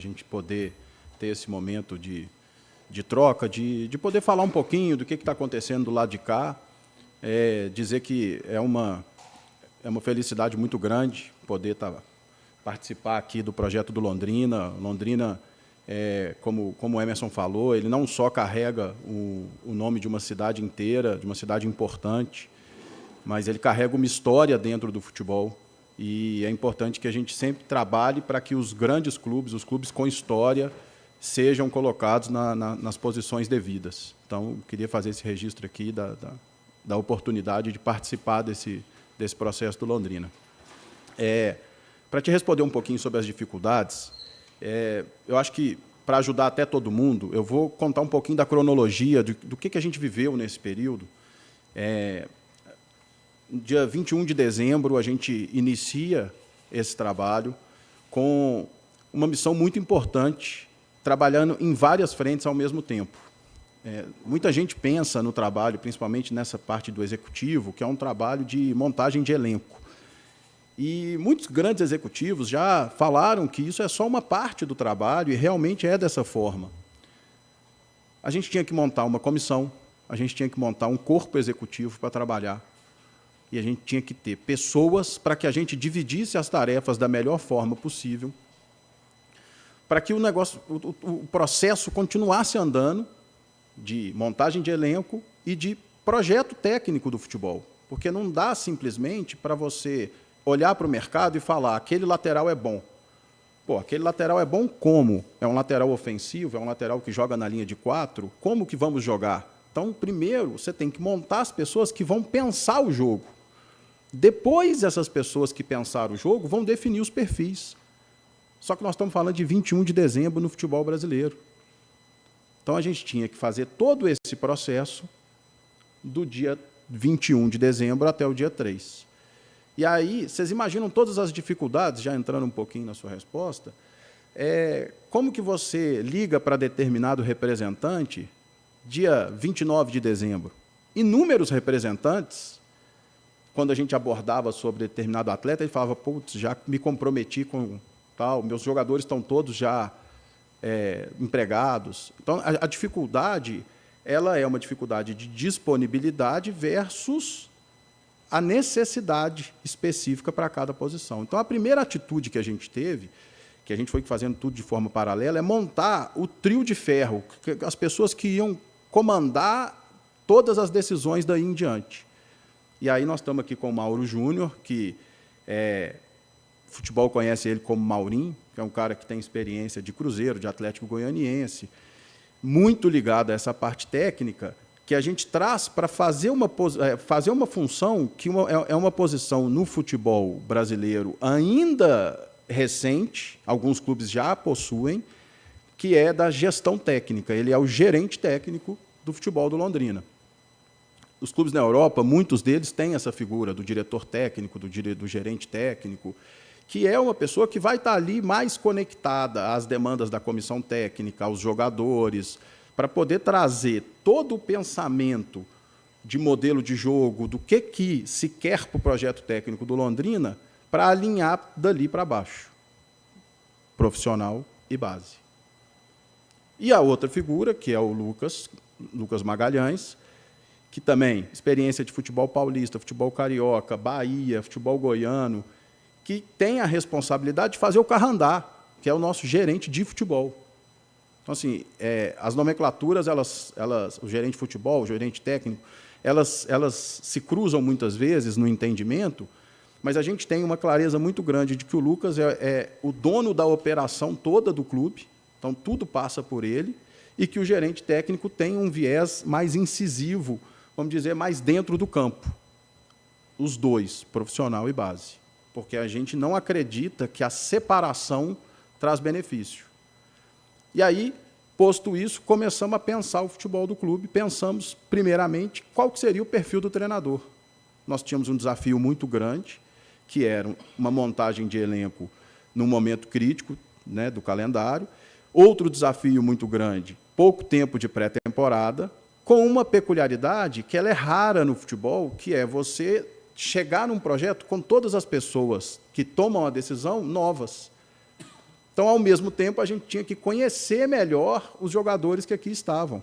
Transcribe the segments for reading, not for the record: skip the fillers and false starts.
gente poder ter esse momento de troca, de poder falar um pouquinho do que está acontecendo do lado de cá, dizer que é uma felicidade muito grande poder participar aqui do projeto do Londrina. Londrina, como o Emerson falou, ele não só carrega o nome de uma cidade inteira, de uma cidade importante, mas ele carrega uma história dentro do futebol. E é importante que a gente sempre trabalhe para que os grandes clubes, os clubes com história, sejam colocados nas posições devidas. Então, eu queria fazer esse registro aqui da oportunidade de participar desse processo do Londrina. Para te responder um pouquinho sobre as dificuldades, eu acho que, para ajudar até todo mundo, eu vou contar um pouquinho da cronologia do que a gente viveu nesse período. Dia 21 de dezembro, a gente inicia esse trabalho com uma missão muito importante, trabalhando em várias frentes ao mesmo tempo. Muita gente pensa no trabalho, principalmente nessa parte do executivo, que é um trabalho de montagem de elenco. E muitos grandes executivos já falaram que isso é só uma parte do trabalho, e realmente é dessa forma. A gente tinha que montar uma comissão, a gente tinha que montar um corpo executivo para trabalhar, e a gente tinha que ter pessoas para que a gente dividisse as tarefas da melhor forma possível, para que o processo continuasse andando de montagem de elenco e de projeto técnico do futebol. Porque não dá simplesmente para você olhar para o mercado e falar aquele lateral é bom. Aquele lateral é bom como? É um lateral ofensivo, é um lateral que joga na linha de 4, como que vamos jogar? Então, primeiro, você tem que montar as pessoas que vão pensar o jogo. Depois, essas pessoas que pensaram o jogo vão definir os perfis. Só que nós estamos falando de 21 de dezembro no futebol brasileiro. Então, a gente tinha que fazer todo esse processo do dia 21 de dezembro até o dia 3. E aí, vocês imaginam todas as dificuldades, já entrando um pouquinho na sua resposta, como que você liga para determinado representante dia 29 de dezembro? Inúmeros representantes, quando a gente abordava sobre determinado atleta, ele falava, putz, já me comprometi com tal, meus jogadores estão todos já empregados. Então, a dificuldade, ela é uma dificuldade de disponibilidade versus a necessidade específica para cada posição. Então, a primeira atitude que a gente teve, que a gente foi fazendo tudo de forma paralela, é montar o trio de ferro, as pessoas que iam comandar todas as decisões daí em diante. E aí nós estamos aqui com o Mauro Júnior, que futebol conhece ele como Maurinho, que é um cara que tem experiência de Cruzeiro, de Atlético Goianiense, muito ligado a essa parte técnica, que a gente traz para fazer uma função que é uma posição no futebol brasileiro ainda recente, alguns clubes já a possuem, que é da gestão técnica. Ele é o gerente técnico do futebol do Londrina. Os clubes na Europa, muitos deles têm essa figura do diretor técnico, do gerente técnico, que é uma pessoa que vai estar ali mais conectada às demandas da comissão técnica, aos jogadores, para poder trazer todo o pensamento de modelo de jogo, do que se quer para o projeto técnico do Londrina, para alinhar dali para baixo, profissional e base. E a outra figura, que é o Lucas Magalhães, que também, experiência de futebol paulista, futebol carioca, Bahia, futebol goiano, que tem a responsabilidade de fazer o carro andar, que é o nosso gerente de futebol. Então, assim, as nomenclaturas, o gerente de futebol, o gerente técnico, elas se cruzam muitas vezes no entendimento, mas a gente tem uma clareza muito grande de que o Lucas é o dono da operação toda do clube, então tudo passa por ele, e que o gerente técnico tem um viés mais incisivo, vamos dizer, mais dentro do campo. Os dois, profissional e base. Porque a gente não acredita que a separação traz benefício. E aí, posto isso, começamos a pensar o futebol do clube, pensamos, primeiramente, qual que seria o perfil do treinador. Nós tínhamos um desafio muito grande, que era uma montagem de elenco num momento crítico, né, do calendário. Outro desafio muito grande, pouco tempo de pré-temporada, com uma peculiaridade que ela é rara no futebol, que é você chegar num projeto com todas as pessoas que tomam a decisão novas. Então, ao mesmo tempo, a gente tinha que conhecer melhor os jogadores que aqui estavam.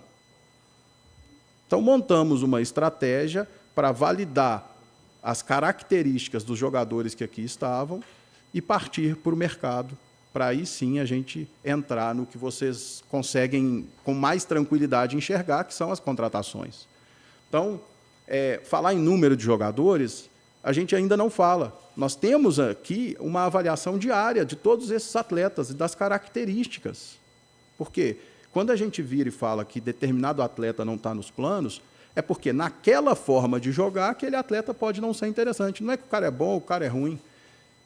Então, montamos uma estratégia para validar as características dos jogadores que aqui estavam e partir para o mercado, para aí sim a gente entrar no que vocês conseguem, com mais tranquilidade, enxergar, que são as contratações. Então, falar em número de jogadores, a gente ainda não fala. Nós temos aqui uma avaliação diária de todos esses atletas e das características. Por quê? Quando a gente vira e fala que determinado atleta não está nos planos, é porque naquela forma de jogar, aquele atleta pode não ser interessante. Não é que o cara é bom ou o cara é ruim.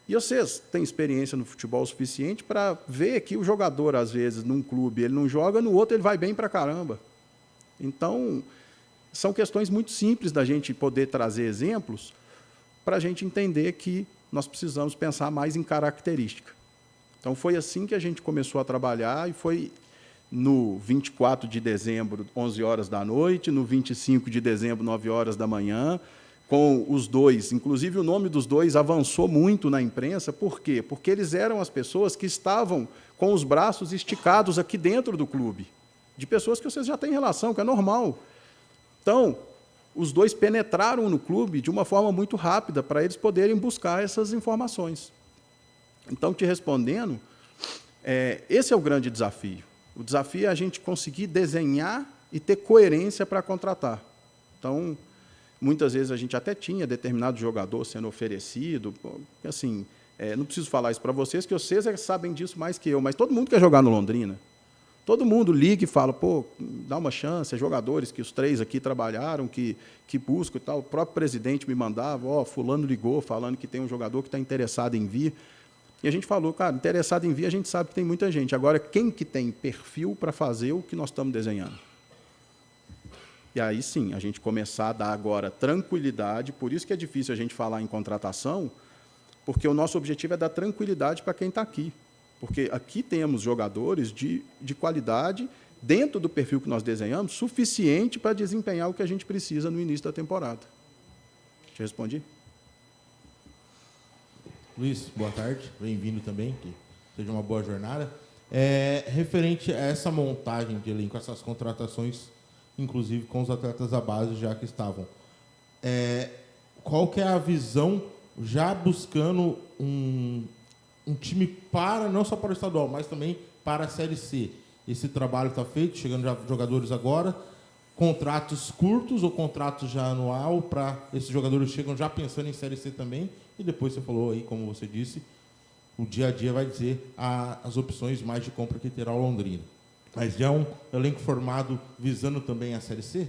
E vocês têm experiência no futebol suficiente para ver que o jogador, às vezes, num clube, ele não joga, no outro ele vai bem para caramba. Então, são questões muito simples da gente poder trazer exemplos para a gente entender que nós precisamos pensar mais em característica. Então, foi assim que a gente começou a trabalhar e foi no 24 de dezembro, 11 horas da noite, no 25 de dezembro, 9 horas da manhã, com os dois. Inclusive, o nome dos dois avançou muito na imprensa. Por quê? Porque eles eram as pessoas que estavam com os braços esticados aqui dentro do clube, de pessoas que vocês já têm relação, que é normal. Então, os dois penetraram no clube de uma forma muito rápida para eles poderem buscar essas informações. Então, te respondendo, esse é o grande desafio. O desafio é a gente conseguir desenhar e ter coerência para contratar. Então, muitas vezes a gente até tinha determinado jogador sendo oferecido. Assim, não preciso falar isso para vocês, que vocês sabem disso mais que eu, mas todo mundo quer jogar no Londrina. Todo mundo liga e fala, pô, dá uma chance, jogadores que os 3 aqui trabalharam, que buscam e tal. O próprio presidente me mandava, fulano ligou falando que tem um jogador que está interessado em vir. E a gente falou, cara, interessado em vir, a gente sabe que tem muita gente. Agora, quem que tem perfil para fazer o que nós estamos desenhando? E aí, sim, a gente começar a dar agora tranquilidade, por isso que é difícil a gente falar em contratação, porque o nosso objetivo é dar tranquilidade para quem está aqui. Porque aqui temos jogadores de qualidade, dentro do perfil que nós desenhamos, suficiente para desempenhar o que a gente precisa no início da temporada. Te respondi? Luiz, boa tarde, bem-vindo também, que seja uma boa jornada. Referente a essa montagem de elenco, essas contratações, inclusive com os atletas da base já que estavam, qual que é a visão, já buscando um time para, não só para o estadual, mas também para a Série C? Esse trabalho está feito, chegando já jogadores agora, contratos curtos ou contratos já anual, para esses jogadores chegam já pensando em Série C também, e depois você falou aí, como você disse, o dia a dia vai dizer as opções mais de compra que terá o Londrina. Mas já é um elenco formado visando também a Série C?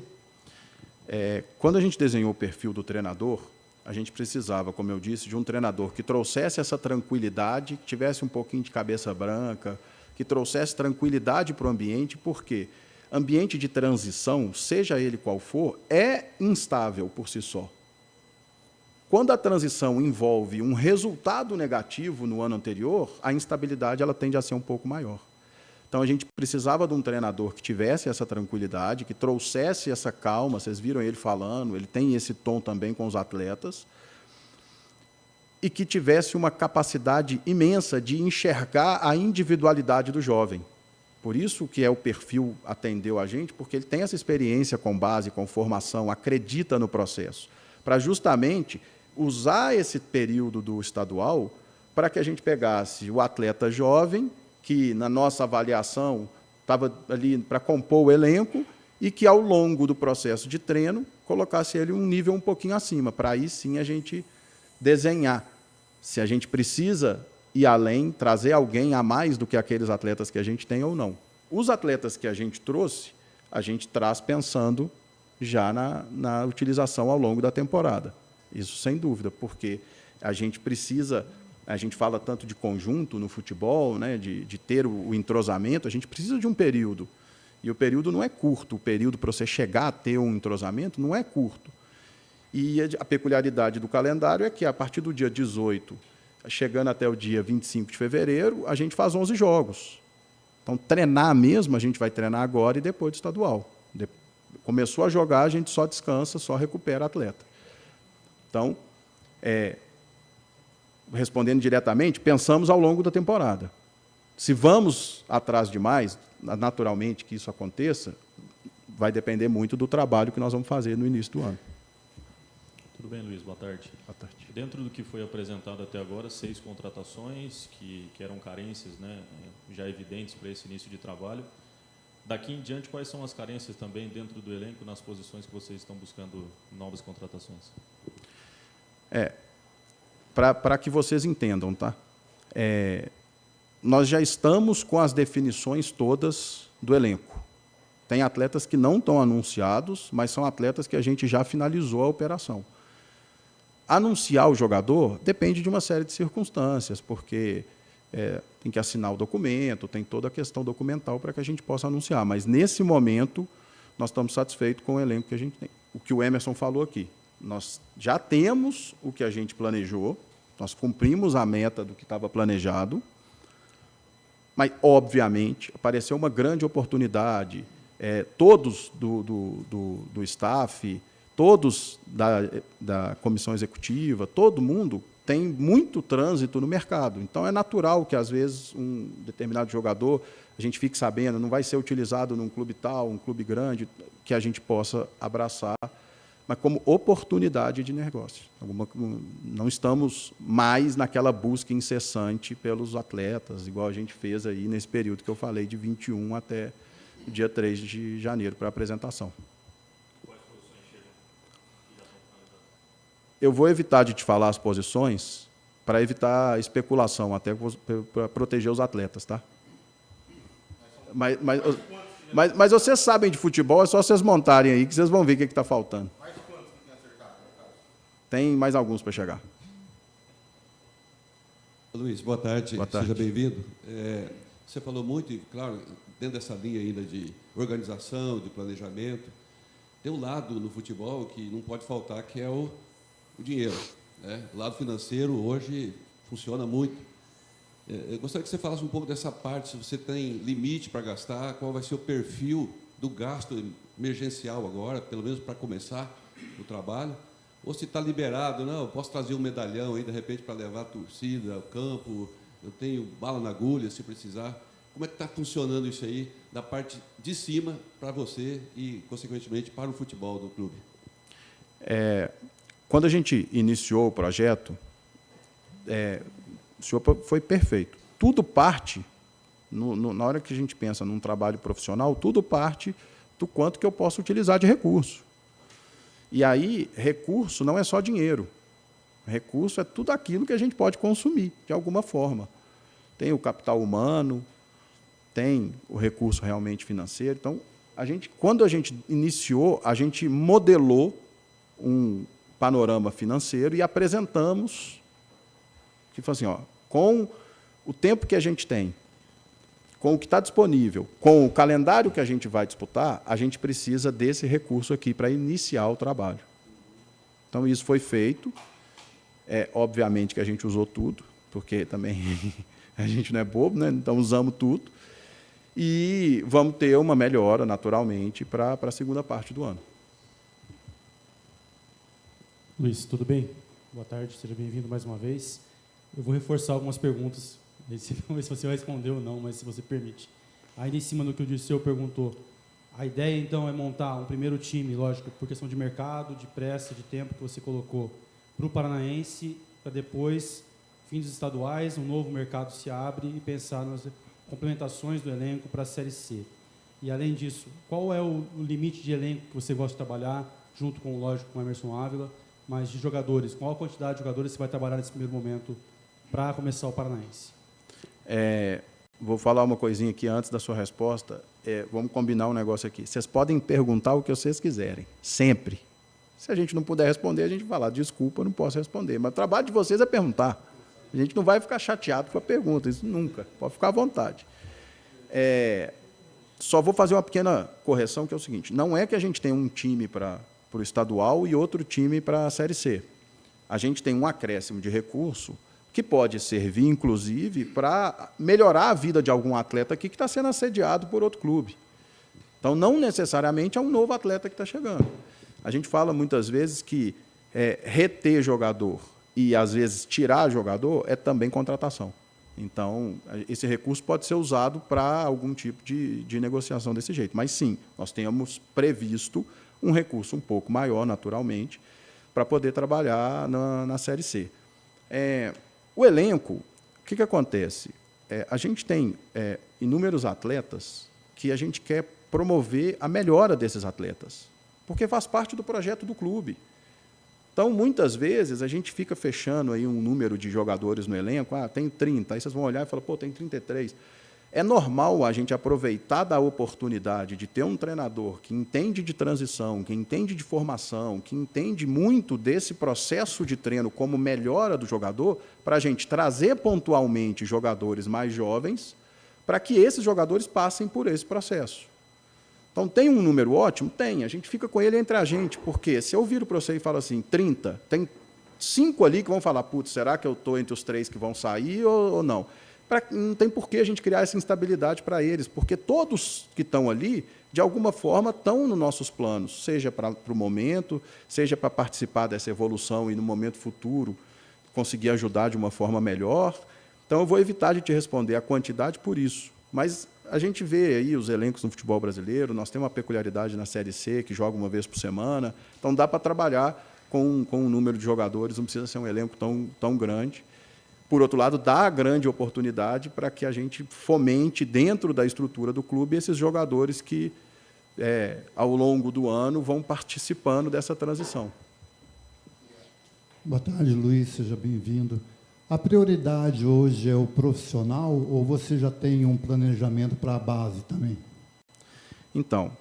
Quando a gente desenhou o perfil do treinador, a gente precisava, como eu disse, de um treinador que trouxesse essa tranquilidade, que tivesse um pouquinho de cabeça branca, que trouxesse tranquilidade para o ambiente, porque ambiente de transição, seja ele qual for, é instável por si só. Quando a transição envolve um resultado negativo no ano anterior, a instabilidade ela tende a ser um pouco maior. Então, a gente precisava de um treinador que tivesse essa tranquilidade, que trouxesse essa calma. Vocês viram ele falando, ele tem esse tom também com os atletas, e que tivesse uma capacidade imensa de enxergar a individualidade do jovem. Por isso que o perfil atendeu a gente, porque ele tem essa experiência com base, com formação, acredita no processo, para justamente usar esse período do estadual para que a gente pegasse o atleta jovem, que, na nossa avaliação, estava ali para compor o elenco, e que, ao longo do processo de treino, colocasse ele um nível um pouquinho acima, para aí sim a gente desenhar se a gente precisa ir além, trazer alguém a mais do que aqueles atletas que a gente tem ou não. Os atletas que a gente trouxe, a gente traz pensando já na utilização ao longo da temporada. Isso sem dúvida, porque a gente precisa... A gente fala tanto de conjunto no futebol, né, de ter o entrosamento, a gente precisa de um período. E o período não é curto. O período para você chegar a ter um entrosamento não é curto. E a peculiaridade do calendário é que, a partir do dia 18, chegando até o dia 25 de fevereiro, a gente faz 11 jogos. Então, treinar mesmo, a gente vai treinar agora e depois do estadual. Começou a jogar, a gente só descansa, só recupera atleta. Então, respondendo diretamente, pensamos ao longo da temporada. Se vamos atrás demais, naturalmente que isso aconteça, vai depender muito do trabalho que nós vamos fazer no início do ano. Tudo bem, Luiz? Boa tarde. Boa tarde. Dentro do que foi apresentado até agora, 6 contratações que eram carências, né, já evidentes para esse início de trabalho. Daqui em diante, quais são as carências também dentro do elenco, nas posições que vocês estão buscando novas contratações? Para que vocês entendam, tá? Nós já estamos com as definições todas do elenco. Tem atletas que não estão anunciados, mas são atletas que a gente já finalizou a operação. Anunciar o jogador depende de uma série de circunstâncias, porque tem que assinar o documento, tem toda a questão documental para que a gente possa anunciar. Mas, nesse momento, nós estamos satisfeitos com o elenco que a gente tem. O que o Emerson falou aqui. Nós já temos o que a gente planejou, nós cumprimos a meta do que estava planejado, mas, obviamente, apareceu uma grande oportunidade. Todos do staff, todos da comissão executiva, todo mundo tem muito trânsito no mercado. Então, é natural que, às vezes, um determinado jogador, a gente fique sabendo, não vai ser utilizado num clube tal, um clube grande, que a gente possa abraçar, mas como oportunidade de negócio. Não estamos mais naquela busca incessante pelos atletas, igual a gente fez aí nesse período que eu falei, de 21 até o dia 3 de janeiro, para a apresentação. Quais posições chegam que já estão finalizadas? Eu vou evitar de te falar as posições para evitar especulação, até para proteger os atletas, tá? Mas vocês sabem de futebol, é só vocês montarem aí que vocês vão ver o que está faltando. Mais quantos que tem acertado, no caso? Tem mais alguns para chegar. Luiz, boa tarde. Boa tarde. Seja bem-vindo. Você falou muito, e claro, dentro dessa linha ainda de organização, de planejamento, tem um lado no futebol que não pode faltar, que é o dinheiro, né? O lado financeiro hoje funciona muito. Eu gostaria que você falasse um pouco dessa parte, se você tem limite para gastar, qual vai ser o perfil do gasto emergencial agora, pelo menos para começar o trabalho, ou se está liberado, não, eu posso trazer um medalhão aí, de repente, para levar a torcida ao campo, eu tenho bala na agulha, se precisar. Como é que está funcionando isso aí, da parte de cima para você e, consequentemente, para o futebol do clube? Quando a gente iniciou o projeto, o senhor foi perfeito. Tudo parte, na hora que a gente pensa num trabalho profissional, tudo parte do quanto que eu posso utilizar de recurso. E aí, recurso não é só dinheiro. Recurso é tudo aquilo que a gente pode consumir, de alguma forma. Tem o capital humano, tem o recurso realmente financeiro. Então, quando a gente iniciou, a gente modelou um panorama financeiro e apresentamos, que foi assim, com o tempo que a gente tem, com o que está disponível, com o calendário que a gente vai disputar, a gente precisa desse recurso aqui para iniciar o trabalho. Então, isso foi feito. Obviamente que a gente usou tudo, porque também a gente não é bobo, né? Então usamos tudo. E vamos ter uma melhora, naturalmente, para a segunda parte do ano. Luiz, tudo bem? Boa tarde, seja bem-vindo mais uma vez. Eu vou reforçar algumas perguntas, vamos ver se você vai responder ou não, mas se você permite. Ainda em cima do que o Dirceu perguntou, a ideia, então, é montar um primeiro time, lógico, por questão de mercado, de pressa, de tempo que você colocou, para o Paranaense, para depois, fim dos estaduais, um novo mercado se abre e pensar nas complementações do elenco para a Série C. E, além disso, qual é o limite de elenco que você gosta de trabalhar, junto com, lógico, com o Emerson Ávila, mas de jogadores? Qual a quantidade de jogadores você vai trabalhar nesse primeiro momento para começar o Paranaense? Vou falar uma coisinha aqui antes da sua resposta. Vamos combinar um negócio aqui. Vocês podem perguntar o que vocês quiserem, sempre. Se a gente não puder responder, a gente vai falar, desculpa, eu não posso responder. Mas o trabalho de vocês é perguntar. A gente não vai ficar chateado com a pergunta, isso nunca. Pode ficar à vontade. Só vou fazer uma pequena correção, que é o seguinte, não é que a gente tem um time para o estadual e outro time para a Série C. A gente tem um acréscimo de recurso que pode servir, inclusive, para melhorar a vida de algum atleta aqui que está sendo assediado por outro clube. Então, não necessariamente é um novo atleta que está chegando. A gente fala muitas vezes que reter jogador e, às vezes, tirar jogador é também contratação. Então, esse recurso pode ser usado para algum tipo de negociação desse jeito. Mas, sim, nós temos previsto um recurso um pouco maior, naturalmente, para poder trabalhar na Série C. O elenco, o que acontece? A gente tem inúmeros atletas que a gente quer promover a melhora desses atletas, porque faz parte do projeto do clube. Então, muitas vezes, a gente fica fechando aí um número de jogadores no elenco, tem 30, aí vocês vão olhar e falar, pô, tem 33. É normal a gente aproveitar da oportunidade de ter um treinador que entende de transição, que entende de formação, que entende muito desse processo de treino como melhora do jogador, para a gente trazer pontualmente jogadores mais jovens, para que esses jogadores passem por esse processo. Então, tem um número ótimo? Tem. A gente fica com ele entre a gente, porque se eu viro para você e falo assim, 30, tem 5 ali que vão falar, putz, será que eu estou entre os 3 que vão sair ou não? Não tem por que a gente criar essa instabilidade para eles, porque todos que estão ali, de alguma forma, estão nos nossos planos, seja para o momento, seja para participar dessa evolução e, no momento futuro, conseguir ajudar de uma forma melhor. Então, eu vou evitar de te responder a quantidade por isso. Mas a gente vê aí os elencos no futebol brasileiro, nós temos uma peculiaridade na Série C, que joga uma vez por semana, então dá para trabalhar com um número de jogadores, não precisa ser um elenco tão grande. Por outro lado, dá a grande oportunidade para que a gente fomente dentro da estrutura do clube esses jogadores que, ao longo do ano, vão participando dessa transição. Boa tarde, Luiz, seja bem-vindo. A prioridade hoje é o profissional ou você já tem um planejamento para a base também? Então,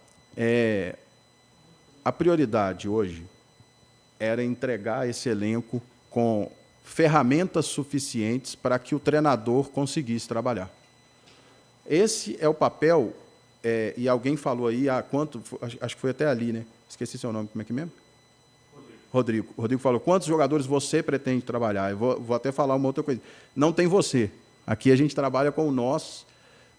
a prioridade hoje era entregar esse elenco com ferramentas suficientes para que o treinador conseguisse trabalhar. Esse é o papel, e alguém falou aí, acho que foi até ali, né? Esqueci seu nome, como é que é mesmo? Rodrigo. Rodrigo falou, quantos jogadores você pretende trabalhar? Eu vou até falar uma outra coisa. Não tem você. Aqui a gente trabalha com o nós,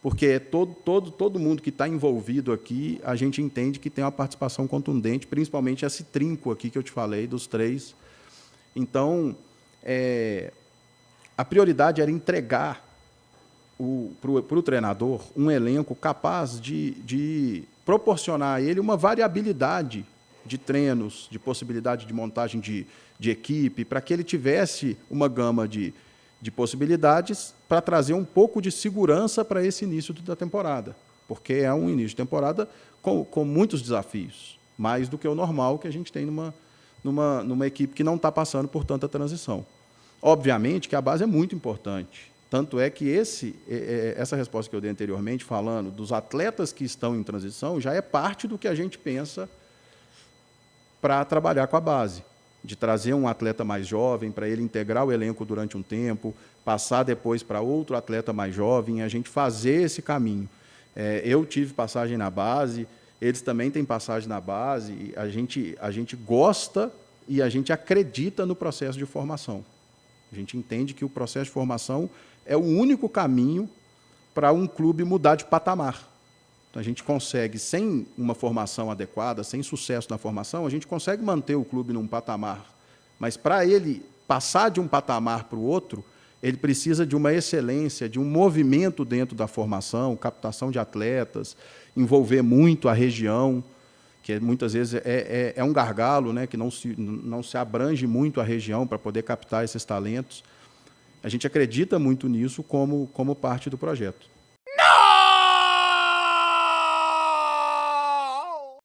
porque todo mundo que está envolvido aqui, a gente entende que tem uma participação contundente, principalmente esse trinco aqui que eu te falei, dos 3. Então, a prioridade era entregar para o treinador um elenco capaz de proporcionar a ele uma variabilidade de treinos, de possibilidade de montagem de equipe, para que ele tivesse uma gama de possibilidades para trazer um pouco de segurança para esse início da temporada, porque é um início de temporada com muitos desafios, mais do que o normal que a gente tem numa equipe que não está passando por tanta transição. Obviamente que a base é muito importante, tanto é que essa resposta que eu dei anteriormente, falando dos atletas que estão em transição, já é parte do que a gente pensa para trabalhar com a base, de trazer um atleta mais jovem, para ele integrar o elenco durante um tempo, passar depois para outro atleta mais jovem, a gente fazer esse caminho. Eu tive passagem na base, eles também têm passagem na base, a gente gosta e a gente acredita no processo de formação. A gente entende que o processo de formação é o único caminho para um clube mudar de patamar. Então, a gente consegue, sem uma formação adequada, sem sucesso na formação, a gente consegue manter o clube num patamar. Mas, para ele passar de um patamar para o outro, ele precisa de uma excelência, de um movimento dentro da formação, captação de atletas, envolver muito a região, que muitas vezes é um gargalo, né, que não se abrange muito a região para poder captar esses talentos. A gente acredita muito nisso como parte do projeto.